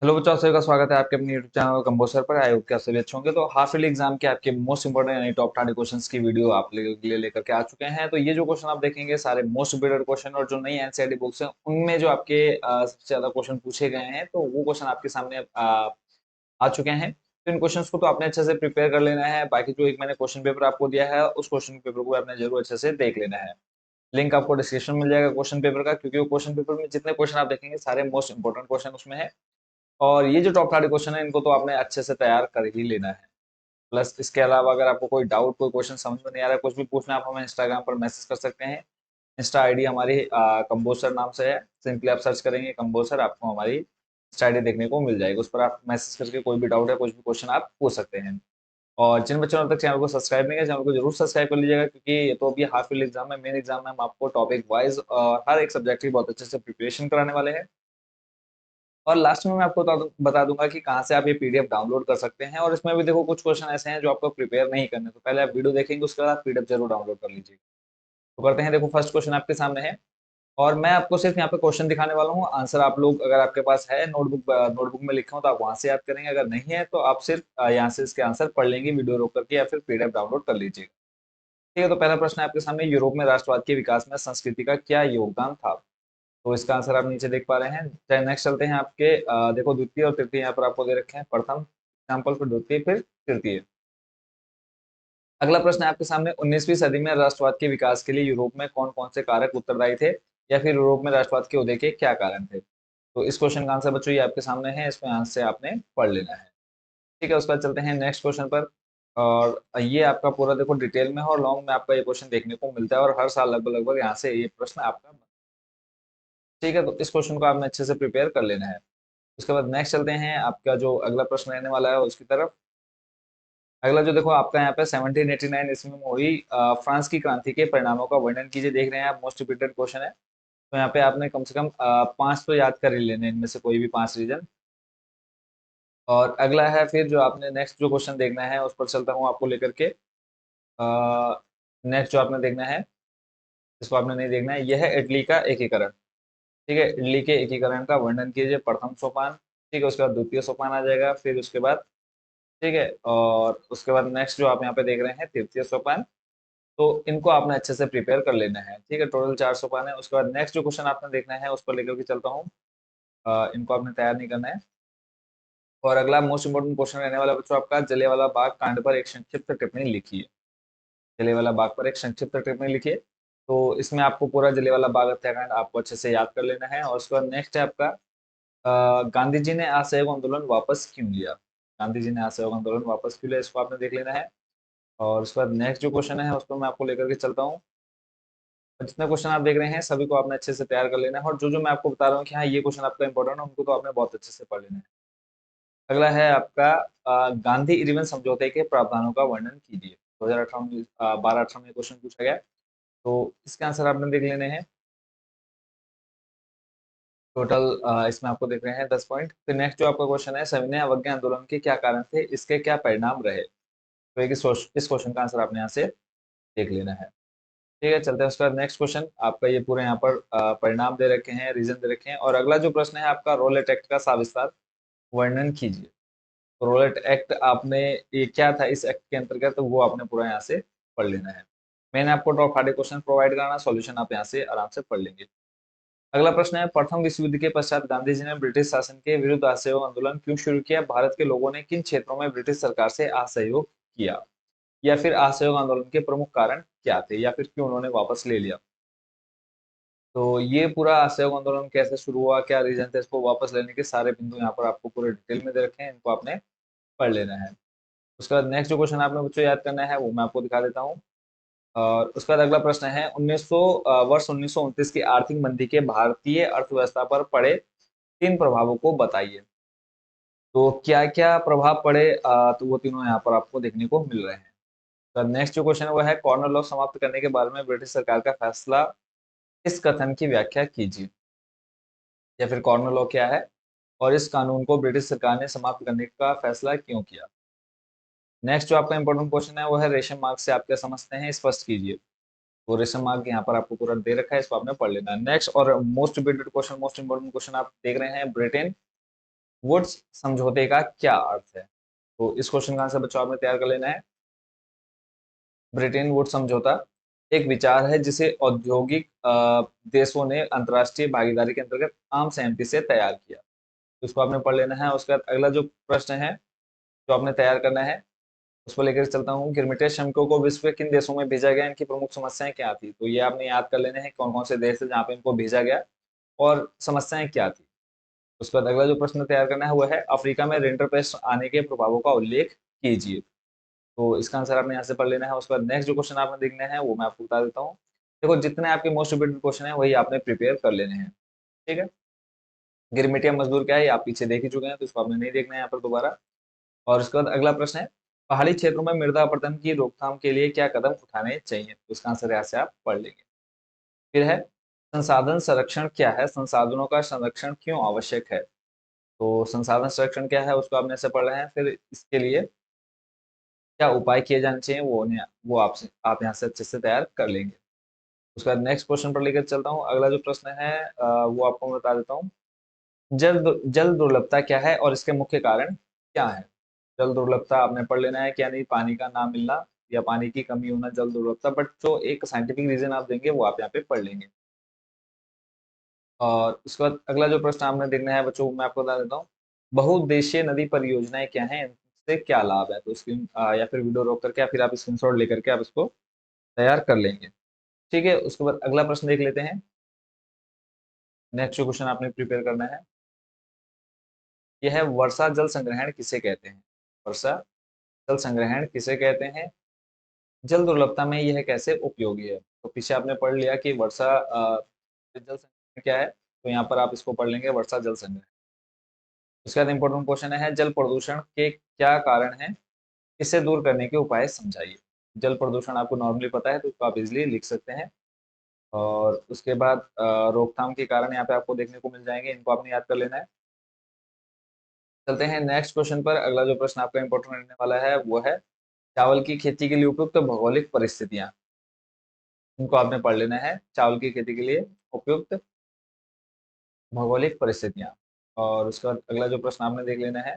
Hello बच्चों, आप सभी का स्वागत है आपके अपने यूट्यूब चैनल कंपोजर पर। आई होप कि आप सभी अच्छे होंगे। तो हाफ ईयरली एग्जाम के आपके मोस्ट इंपोर्टेंट यानी टॉप 30 क्वेश्चंस की वीडियो आप लिए लेकर के आ चुके हैं। तो ये जो क्वेश्चन आप देखेंगे सारे मोस्ट इंपोर्टेंट क्वेश्चन और जो नई एनसीईआरटी बुक्स हैं उनमें जो आपके सबसे ज्यादा क्वेश्चन पूछे गए हैं तो वो क्वेश्चन आपके सामने आ चुके हैं। तो इन क्वेश्चंस को तो आपने अच्छे से प्रिपेयर कर लेना है। बाकी जो एक मैंने क्वेश्चन पेपर आपको दिया है उस क्वेश्चन पेपर को आपने जरूर अच्छे से देख लेना है। लिंक आपको डिस्क्रिप्शन में मिल जाएगा क्वेश्चन पेपर का, क्योंकि वो क्वेश्चन पेपर में जितने क्वेश्चन आप देखेंगे सारे मोस्ट इंपोर्टेंट क्वेश्चन उसमें है। और ये जो टॉप 30 क्वेश्चन है इनको तो आपने अच्छे से तैयार कर ही लेना है। प्लस इसके अलावा अगर आपको कोई डाउट, कोई क्वेश्चन समझ में नहीं आ रहा है, कुछ भी पूछना है, आप हमें इंस्टाग्राम पर मैसेज कर सकते हैं। इंस्टा आईडी हमारी कंबोसर नाम से है। सिंपली आप सर्च करेंगे कंबोसर, आपको हमारी इंस्टा आईडी देखने को मिल जाएगी। उस पर आप मैसेज करके कोई भी डाउट है, कुछ भी क्वेश्चन आप पूछ सकते हैं। और जिन बच्चों ने अब तक चैनल को सब्सक्राइब नहीं किया, चैनल को जरूर सब्सक्राइब कर लीजिएगा, क्योंकि ये तो अभी हाफ ईयरली एग्जाम है। मेन एग्जाम में हम आपको टॉपिक वाइज हर एक सब्जेक्ट की बहुत अच्छे से प्रिपरेशन कराने वाले हैं। और लास्ट में मैं आपको बता दूंगा कि कहाँ से आप ये पीडीएफ डाउनलोड कर सकते हैं। और इसमें भी देखो कुछ क्वेश्चन ऐसे हैं जो आपको प्रिपेयर नहीं करने, तो पहले आप वीडियो देखेंगे उसके बाद पीडीएफ जरूर डाउनलोड कर लीजिए। तो करते हैं। देखो फर्स्ट क्वेश्चन आपके सामने है और मैं आपको सिर्फ यहाँ पे क्वेश्चन दिखाने वाला हूँ। आंसर आप लोग अगर आपके पास है नोटबुक में लिखे हो तो आप वहां से याद करेंगे, अगर नहीं है तो आप सिर्फ यहाँ से इसके आंसर पढ़ लेंगे वीडियो रोक करके, या फिर पीडीएफ डाउनलोड कर लीजिएगा। ठीक है, तो पहला प्रश्न है आपके सामने, यूरोप में राष्ट्रवाद के विकास में संस्कृति का क्या योगदान था? तो इसका आंसर आप नीचे देख पा रहे हैं। चाहे नेक्स्ट चलते हैं आपके देखो द्वितीय और तृतीय यहाँ पर आपको दे रखे हैं। प्रथम एग्जाम्पल, फिर द्वितीय, फिर तृतीय। अगला प्रश्न है आपके सामने, 19वीं सदी में राष्ट्रवाद के विकास के लिए यूरोप में कौन कौन से कारक उत्तरदायी थे, या फिर यूरोप में राष्ट्रवाद के उदय के क्या कारण थे? तो इस क्वेश्चन का आंसर बच्चों ये आपके सामने है, इसमें आंसर से आपने पढ़ लेना है। ठीक है, उसके बाद चलते हैं नेक्स्ट क्वेश्चन पर। और ये आपका पूरा देखो डिटेल में है और लॉन्ग में आपका ये क्वेश्चन देखने को मिलता है, और हर साल लगभग लगभग यहाँ से ये प्रश्न आपका। ठीक है, तो इस क्वेश्चन को आपने अच्छे से प्रिपेयर कर लेना है। उसके बाद नेक्स्ट चलते हैं, आपका जो अगला प्रश्न रहने वाला है उसकी तरफ। अगला जो देखो आपका यहाँ पे 1789 ईस्वी में हुई फ्रांस की क्रांति के परिणामों का वर्णन कीजिए। देख रहे हैं आप, मोस्ट रिपीटेड क्वेश्चन है। तो यहाँ पे आपने कम से कम पांच तो याद कर ही लेने हैं, इनमें से कोई भी पांच रीजन। और अगला है फिर जो आपने नेक्स्ट जो क्वेश्चन देखना है उस पर चलता हूँ आपको लेकर के। नेक्स्ट जो आपने देखना है, इसको आपने नहीं देखना है, यह है इटली का एकीकरण। ठीक है, इटली के एकीकरण का वर्णन कीजिए, प्रथम सोपान। ठीक है, उसके बाद द्वितीय सोपान आ जाएगा, फिर उसके बाद ठीक है, और उसके बाद नेक्स्ट जो आप यहाँ पे देख रहे हैं तृतीय सोपान। तो इनको आपने अच्छे से प्रिपेयर कर लेना है। ठीक है, टोटल चार सोपान है। उसके बाद नेक्स्ट जो क्वेश्चन आपने देखना है उस पर लेकर के चलता हूँ। इनको आपने तैयार नहीं करना है। और अगला मोस्ट इंपोर्टेंट क्वेश्चन रहने वाला बच्चों आपका, जलियांवाला बाग कांड पर एक संक्षिप्त टिप्पणी लिखिए। जलियांवाला बाग पर एक संक्षिप्त टिप्पणी लिखिए। तो इसमें आपको पूरा जलियांवाला बाग हत्याकांड आपको अच्छे से याद कर लेना है। और उसके बाद नेक्स्ट है आपका, गांधी जी ने असहयोग आंदोलन वापस क्यों लिया? गांधी जी ने असहयोग आंदोलन वापस क्यों लिया, इसको आपने देख लेना है। और उसके बाद नेक्स्ट जो क्वेश्चन है उस पर मैं आपको लेकर के चलता हूँ। जितने क्वेश्चन आप देख रहे हैं सभी को आपने अच्छे से तैयार कर लेना है, और जो जो मैं आपको बता रहा हूँ कि हाँ ये क्वेश्चन आपका इंपॉर्टेंट है उनको तो आपने बहुत अच्छे से पढ़ लेना है। अगला है आपका, गांधी इरविन समझौते के प्रावधानों का वर्णन कीजिए। 2018 में 12-18 में क्वेश्चन पूछा गया है। तो इसके आंसर आपने देख लेने हैं। टोटल इसमें आपको देख रहे हैं 10 पॉइंट। फिर नेक्स्ट जो आपका क्वेश्चन है, सविनय अवज्ञा आंदोलन के क्या कारण थे, इसके क्या परिणाम रहे? तो इस क्वेश्चन का आंसर आपने यहाँ से देख लेना है। ठीक है, चलते हैं उसके बाद नेक्स्ट क्वेश्चन आपका। ये पूरे यहाँ पर परिणाम दे रखे हैं, रीजन दे रखे हैं। और अगला जो प्रश्न है आपका, रोलेट एक्ट का सविस्तार वर्णन कीजिए। तो रोलेट एक्ट आपने, ये क्या था इस एक्ट के अंतर्गत, तो वो आपने पूरा यहाँ से पढ़ लेना है। मैंने आपको टॉप 30 क्वेश्चन प्रोवाइड कराना, सॉल्यूशन आप यहाँ से आराम से पढ़ लेंगे। अगला प्रश्न है, प्रथम विश्व युद्ध के पश्चात गांधी जी ने ब्रिटिश शासन के विरुद्ध असहयोग आंदोलन क्यों शुरू किया? भारत के लोगों ने किन क्षेत्रों में ब्रिटिश सरकार से असहयोग किया, या फिर असहयोग आंदोलन के प्रमुख कारण क्या थे, या फिर क्यों उन्होंने वापस ले लिया? तो ये पूरा असहयोग आंदोलन कैसे शुरू हुआ, क्या रीजन थे, इसको वापस लेने के सारे बिंदु यहाँ पर आपको पूरे डिटेल में दे रखे हैं, इनको आपने पढ़ लेना है। उसके बाद नेक्स्ट जो क्वेश्चन आपने बच्चों याद करना है वो मैं आपको दिखा देता हूँ। और उसके बाद अगला प्रश्न है, 1900 वर्ष 1929 की आर्थिक मंदी के भारतीय अर्थव्यवस्था पर पड़े तीन प्रभावों को बताइए। तो क्या क्या प्रभाव पड़े, तो वो तीनों यहाँ पर आपको देखने को मिल रहे हैं। तो नेक्स्ट जो क्वेश्चन है वो है, कॉर्नर लॉ समाप्त करने के बारे में ब्रिटिश सरकार का फैसला, इस कथन की व्याख्या कीजिए। या फिर कॉर्नर लॉ क्या है और इस कानून को ब्रिटिश सरकार ने समाप्त करने का फैसला क्यों किया? नेक्स्ट जो आपका इंपॉर्टेंट क्वेश्चन है वो है, रेशम मार्क से आप क्या समझते हैं, स्पष्ट कीजिए। तो रेशम मार्क यहाँ पर आपको पूरा दे रखा है, इसको आपने पढ़ लेना है। नेक्स्ट और most debated question, most important question आप देख रहे हैं, ब्रिटेन वुड्स समझौते का क्या अर्थ है? तो इस क्वेश्चन का आंसर बच्चों आपने तैयार कर लेना है। ब्रिटेन वुड्स समझौता एक विचार है जिसे औद्योगिक देशों ने अंतर्राष्ट्रीय भागीदारी के अंतर्गत आम सहमति से तैयार किया। तो इसको आपने पढ़ लेना है। उसके बाद अगला जो प्रश्न है जो आपने तैयार करना है उसको लेकर चलता हूँ। गिरमिटेड श्रमिकों को विश्व के किन देशों में भेजा गया, इनकी प्रमुख समस्याएं क्या थी? तो ये आपने याद कर लेने हैं कौन कौन से देश है जहाँ पे इनको भेजा गया और समस्याएं क्या थी। उसके बाद अगला जो प्रश्न तैयार करना है वो है अफ्रीका में रिंटरपेस्ट आने के प्रभावों का उल्लेख कीजिए। तो इसका आंसर आपने यहाँ से पढ़ लेना है। उसके बाद नेक्स्ट जो क्वेश्चन आपने देखने हैं वो मैं आपको बता देता हूँ। देखो जितने आपके मोस्ट इम्पोर्टेंट क्वेश्चन है वही आपने प्रिपेयर कर लेने हैं। ठीक है। गिरमिटिया मजदूर क्या है ये आप पीछे देख ही चुके हैं, तो इसको आपने नहीं देखना है यहाँ पर दोबारा। और उसके बाद अगला प्रश्न है पहाड़ी क्षेत्रों में मृदा अपरदन की रोकथाम के लिए क्या कदम उठाने चाहिए? तो इसका आंसर यहाँ से आप पढ़ लेंगे। फिर है संसाधन संरक्षण क्या है, संसाधनों का संरक्षण क्यों आवश्यक है? तो संसाधन संरक्षण क्या है उसको आपने ऐसे पढ़ रहे हैं। फिर इसके लिए क्या उपाय किए जाने चाहिए वो आपसे आप यहाँ से अच्छे से तैयार कर लेंगे। उसके बाद नेक्स्ट क्वेश्चन पर लेकर चलता हूँ। अगला जो प्रश्न है वो आपको मैं बता देता हूँ। जल दुर्लभता क्या है और इसके मुख्य कारण क्या है? जल दुर्लभता आपने पढ़ लेना है कि यानी पानी का ना मिलना या पानी की कमी होना जल दुर्लभता, बट जो एक साइंटिफिक रीजन आप देंगे वो आप यहाँ पे पढ़ लेंगे। और उसके बाद अगला जो प्रश्न आपने देखना है बच्चों मैं आपको बता देता हूँ। बहुउद्देशीय नदी परियोजनाएं क्या हैं, इनसे क्या लाभ है? तो स्क्रीन या फिर वीडियो रोक करके या फिर आप स्क्रीनशॉट लेकर के आप इसको तैयार कर लेंगे। ठीक है। उसके बाद अगला प्रश्न देख लेते हैं। नेक्स्ट जो क्वेश्चन आपने प्रिपेयर करना है यह है वर्षा जल संग्रहण किसे कहते हैं? वर्षा जल संग्रहण किसे कहते हैं? जल दुर्लभता में यह कैसे उपयोगी है? तो पीछे आपने पढ़ लिया कि वर्षा जल संग्रहण क्या है, तो यहाँ पर आप इसको पढ़ लेंगे वर्षा जल संग्रहण। उसके बाद इंपॉर्टेंट क्वेश्चन है जल प्रदूषण के क्या कारण है, इसे दूर करने के उपाय समझाइए। जल प्रदूषण आपको नॉर्मली पता है तो उसको आप इजिली लिख सकते हैं। और उसके बाद रोकथाम के कारण यहाँ पे आपको देखने को मिल जाएंगे, इनको आपने याद कर लेना है। चलते हैं नेक्स्ट क्वेश्चन पर। अगला जो प्रश्न आपका इंपॉर्टेंट रहने वाला है वो है चावल की खेती के लिए उपयुक्त भौगोलिक परिस्थितियां। इनको आपने पढ़ लेना है। चावल की खेती के लिए उपयुक्त भौगोलिक परिस्थितियां। और उसके बाद अगला जो प्रश्न आपने देख लेना है।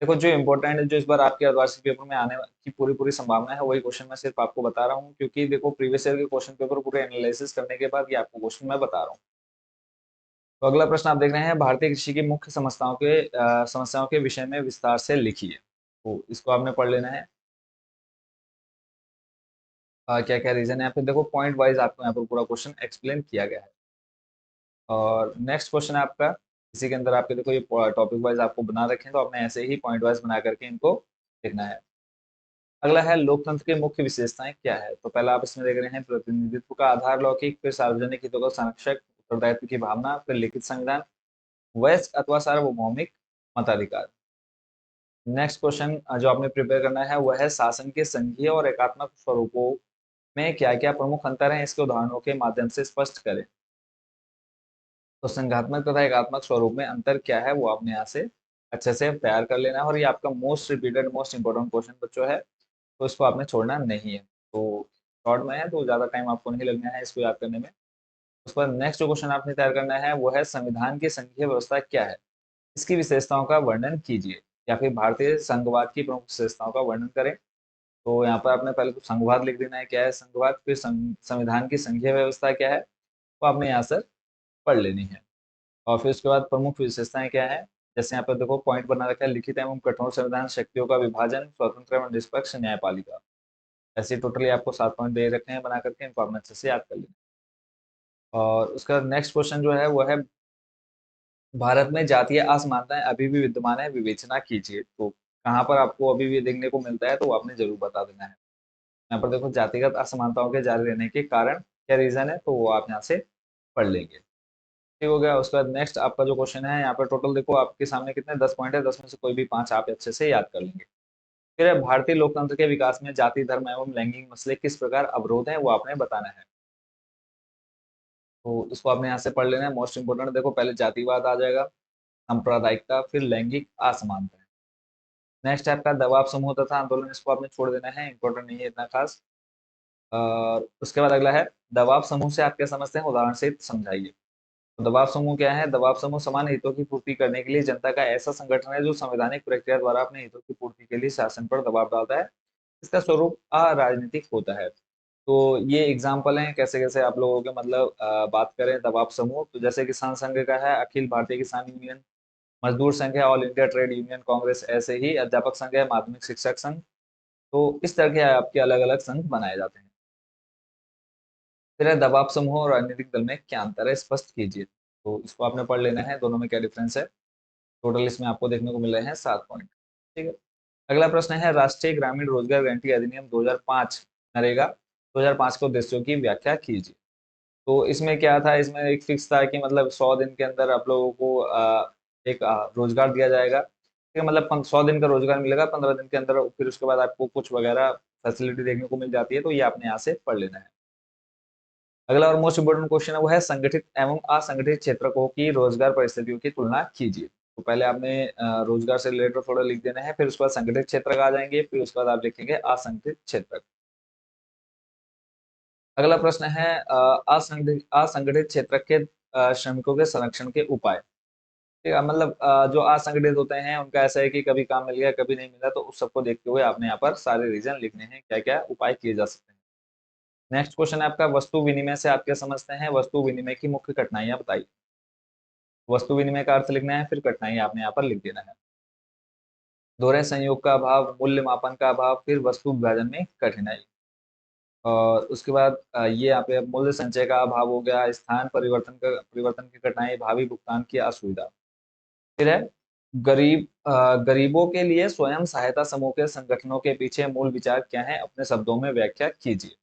देखो जो इम्पोर्टेंट है जो इस बार आपके अर्धवार्षिक पेपर में आने की पूरी पूरी संभावना है वही क्वेश्चन मैं सिर्फ आपको बता रहा हूँ, क्योंकि देखो प्रीवियस ईयर के क्वेश्चन पेपर पूरे एनालिसिस करने के बाद ये आपको क्वेश्चन मैं बता रहा हूँ। तो अगला प्रश्न आप देख रहे हैं भारतीय कृषि की मुख्य समस्याओं के विषय में विस्तार से लिखिए। तो इसको आपने पढ़ लेना है। क्या क्या रीजन है यहाँ पे देखो पॉइंट वाइज आपको यहाँ पर पूरा क्वेश्चन एक्सप्लेन किया गया है। और नेक्स्ट क्वेश्चन है आपका इसी के अंदर आपके देखो ये टॉपिक वाइज आपको बना रखे हैं, तो आपने ऐसे ही पॉइंट वाइज बना करके इनको लिखना है। अगला है लोकतंत्र की मुख्य विशेषताएं क्या है? तो पहला आप इसमें देख रहे हैं प्रतिनिधित्व का आधार लौकिक, फिर सार्वजनिक हितों का संरक्षक, उत्तरदायित्व की भावना, फिर लिखित संविधान, वयस्क अथवा सार्वभौमिक मताधिकार। नेक्स्ट क्वेश्चन जो आपने प्रिपेयर करना है वह है शासन के संघीय और एकात्मक स्वरूपों में क्या क्या प्रमुख अंतर है, इसके उदाहरणों के माध्यम से स्पष्ट करें। तो संघात्मक तथा एकात्मक स्वरूप में अंतर क्या है वो आपने यहाँ से अच्छे से तैयार कर लेना है। और ये आपका most repeated most important question बच्चों है, तो इसको आपने छोड़ना नहीं है। तो शॉर्ट में है तो ज़्यादा टाइम आपको नहीं लगना है इसको याद करने में। उस पर नेक्स्ट जो क्वेश्चन आपने तैयार करना है वो है संविधान की संघीय व्यवस्था क्या है, इसकी विशेषताओं का वर्णन कीजिए। या फिर भारतीय संघवाद की प्रमुख विशेषताओं का वर्णन करें। तो यहाँ पर आपने पहले तो संघवाद लिख देना है क्या है संघवाद, फिर संविधान की संघीय व्यवस्था क्या है तो आपने यहाँ से पढ़ लेनी है। और फिर उसके बाद प्रमुख विशेषताएं क्या है, जैसे यहाँ पर देखो पॉइंट बना रखा है लिखित एवं कठोर संविधान, शक्तियों का विभाजन, स्वतंत्र एवं निष्पक्ष न्यायपालिका। ऐसे टोटली आपको 7 पॉइंट दे रखे हैं बना करके, इनको आपने अच्छे से याद कर लेना। और उसका नेक्स्ट क्वेश्चन जो है वो है भारत में जातीय असमानताएं अभी भी विद्यमान है, विवेचना कीजिए। तो कहाँ पर आपको अभी भी देखने को मिलता है तो वो आपने जरूर बता देना है। यहाँ पर देखो जातिगत असमानताओं के जारी रहने के कारण क्या रीजन है तो वो आप यहाँ से पढ़ लेंगे। ठीक हो गया। उसके बाद नेक्स्ट आपका जो क्वेश्चन है यहाँ पर टोटल देखो आपके सामने कितने 10 पॉइंट है, 10 में से कोई भी 5 आप अच्छे से याद कर लेंगे। फिर है, भारतीय लोकतंत्र के विकास में जाति धर्म एवं लैंगिक मसले किस प्रकार अवरोध है वो आपने बताना है। तो इसको आपने यहाँ से पढ़ लेना है। मोस्ट इंपोर्टेंट देखो पहले जातिवाद आ जाएगा, सांप्रदायिकता, फिर लैंगिक असमानता। नेक्स्ट आपका दबाव समूह तथा आंदोलन, इसको आपने छोड़ देना है, इंपॉर्टेंट नहीं है इतना खास। और उसके बाद अगला है दबाव समूह से आप क्या समझते हैं, उदाहरण सहित समझाइए। तो दबाव समूह क्या है? दबाव समूह समान हितों की पूर्ति करने के लिए जनता का ऐसा संगठन है जो संवैधानिक प्रक्रिया द्वारा अपने हितों की पूर्ति के लिए शासन पर दबाव डालता है। इसका स्वरूप अराजनीतिक होता है। तो ये एग्जाम्पल हैं कैसे कैसे आप लोगों के मतलब बात करें दबाव समूह, तो जैसे किसान संघ का है अखिल भारतीय किसान यूनियन, मजदूर संघ है all India trade union Congress, ऐसे ही अध्यापक संघ है माध्यमिक शिक्षक संघ। तो इस तरह के आपके अलग अलग संघ बनाए जाते हैं। फिर है दबाव समूह और राजनीतिक दल में क्या अंतर है, स्पष्ट कीजिए। तो इसको आपने पढ़ लेना है, दोनों में क्या डिफरेंस है। टोटल इसमें आपको देखने को मिल रहे हैं 7 पॉइंट। ठीक है। अगला प्रश्न है राष्ट्रीय ग्रामीण रोजगार गारंटी अधिनियम 2005 नरेगा 2005 के उद्देश्यों की व्याख्या कीजिए। तो इसमें क्या था, इसमें एक फिक्स था कि मतलब 100 दिन के अंदर आप लोगों को एक रोजगार दिया जाएगा। ठीक है, मतलब 100 दिन का रोजगार मिलेगा 15 दिन के अंदर, फिर उसके बाद आपको कुछ वगैरह फैसिलिटी देखने को मिल जाती है। तो ये आपने यहाँ से पढ़ लेना है। अगला और मोस्ट इम्पोर्टेंट क्वेश्चन है वो है संगठित एवं असंगठित क्षेत्रकों की रोजगार परिस्थितियों की तुलना कीजिए। तो पहले आपने रोजगार से रिलेटेड थोड़ा लिख देना है, फिर उसके बाद संगठित क्षेत्र आ जाएंगे, फिर उसके बाद आप लिखेंगे असंगठित क्षेत्र। अगला प्रश्न है असंगठित असंगठित क्षेत्र के श्रमिकों के संरक्षण के उपाय। ठीक है, मतलब जो असंगठित होते हैं उनका ऐसा है कि कभी काम मिल गया कभी नहीं मिला, तो उस सबको देखते हुए आपने यहाँ पर सारे रीजन लिखने हैं, क्या क्या उपाय किए जा सकते हैं। नेक्स्ट क्वेश्चन है आपका वस्तु विनिमय से आप क्या समझते हैं, वस्तु विनिमय की मुख्य कठिनाइयां बताइए। वस्तु विनिमय का अर्थ लिखना है, फिर कठिनाई आपने यहाँ पर लिख देना है। दोहरे संयोग का अभाव, मूल्य मापन का अभाव, फिर वस्तु विभाजन में कठिनाई। और उसके बाद ये यहाँ पे मूल्य संचय का अभाव हो गया, स्थान परिवर्तन की कठिनाई, भावी भुगतान की असुविधा। फिर है गरीबों के लिए स्वयं सहायता समूह के संगठनों के पीछे मूल विचार क्या है, अपने शब्दों में व्याख्या कीजिए।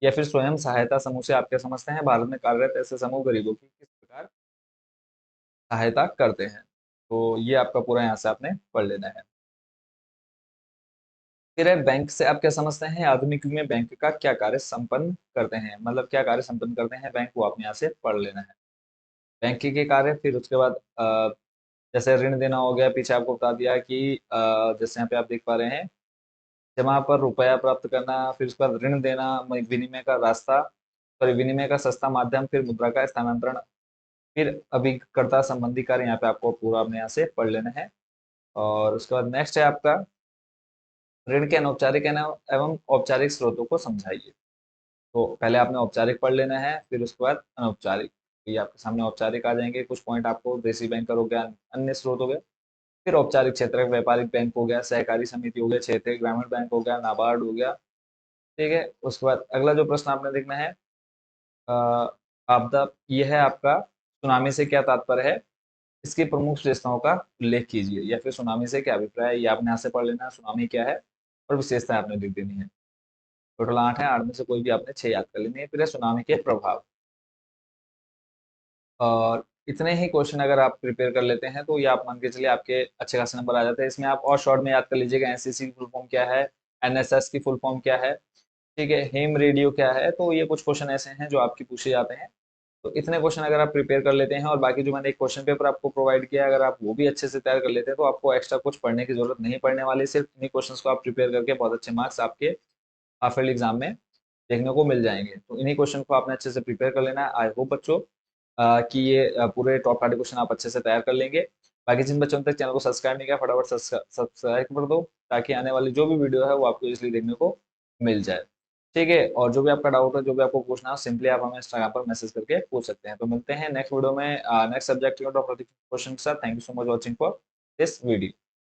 या फिर स्वयं सहायता समूह से आप क्या समझते हैं, भारत में कार्यरत ऐसे समूह गरीबों की किस प्रकार सहायता करते हैं। तो ये आपका पूरा यहाँ से आपने पढ़ लेना है। फिर है बैंक से आप क्या समझते हैं, आधुनिक युग में बैंक का क्या कार्य संपन्न करते हैं, मतलब क्या कार्य संपन्न करते हैं बैंक, वो आपने यहाँ से पढ़ लेना है। बैंक के कार्य, फिर उसके बाद जैसे ऋण देना हो गया, पीछे आपको बता दिया कि जैसे यहाँ पे आप देख पा रहे हैं जमा पर रुपया प्राप्त करना, फिर उसके बाद ऋण देना, विनिमय का रास्ता, सॉरी विनिमय का सस्ता माध्यम, फिर मुद्रा का स्थानांतरण, फिर अभिकर्ता संबंधी कार्य, यहाँ पे आपको पूरा अपने यहाँ से पढ़ लेना है। और उसके बाद नेक्स्ट है आपका ऋण के अनौपचारिक एवं औपचारिक स्रोतों को समझाइए। तो पहले आपने औपचारिक पढ़ लेना है, फिर उसके बाद अनौपचारिक। ये आपके सामने औपचारिक आ जाएंगे कुछ पॉइंट, आपको देसी बैंकर हो गया, अन्य स्रोत हो गए। फिर औपचारिक क्षेत्र व्यापारिक बैंक हो गया, सहकारी समिति हो गया, क्षेत्रीय ग्रामीण बैंक हो गया, नाबार्ड हो गया। ठीक है, उसके बाद अगला जो प्रश्न आपने देखना है अ, आपदा, ये है आपका सुनामी से क्या तात्पर्य है, इसकी प्रमुख विशेषताओं का उल्लेख कीजिए। या फिर सुनामी से क्या अभिप्राय है, ये आपने यहाँ से पढ़ लेना है, सुनामी क्या है और विशेषताएं आपने लिख देनी है। टोटल 8 है, 8 में से कोई भी आपने 6 याद कर लेनी है। फिर है सुनामी के प्रभाव। और इतने ही क्वेश्चन अगर आप प्रिपेयर कर लेते हैं तो ये आप मान के चलिए आपके अच्छे खासे नंबर आ जाते हैं। इसमें आप और शॉर्ट में याद कर लीजिएगा, एनसीसी की फुल फॉर्म क्या है, एनएसएस की फुल फॉर्म क्या है, ठीक है, हेम रेडियो क्या है। तो ये कुछ क्वेश्चन ऐसे हैं जो आपकी पूछे जाते हैं। तो इतने क्वेश्चन अगर आप प्रिपेयर कर लेते हैं, और बाकी जो मैंने एक क्वेश्चन पेपर आपको प्रोवाइड किया है अगर आप वो भी अच्छे से तैयार कर लेते हैं, तो आपको एक्स्ट्रा कुछ पढ़ने की जरूरत नहीं पड़ने वाली। सिर्फ इन्हीं क्वेश्चंस को आप प्रिपेयर करके बहुत अच्छे मार्क्स आपके हाफ ईयरली एग्जाम में देखने को मिल जाएंगे। तो इन्हीं क्वेश्चन को आपने अच्छे से प्रिपेयर कर लेना है। आई होप बच्चों कि ये पूरे टॉप 30 क्वेश्चन आप अच्छे से तैयार कर लेंगे। बाकी जिन बच्चों ने तक चैनल को सब्सक्राइब नहीं किया, फटाफट सब्सक्राइब कर दो, ताकि आने वाली जो भी वीडियो है वो आपको इसलिए देखने को मिल जाए। ठीक है, और जो भी आपका डाउट है, जो भी आपको पूछना है, सिंपली आप हमें इंस्टाग्राम पर मैसेज करके पूछ सकते हैं। तो मिलते हैं नेक्स्ट वीडियो में नेक्स्ट सब्जेक्ट क्वेश्चन के साथ। Thank you so much watching for this video.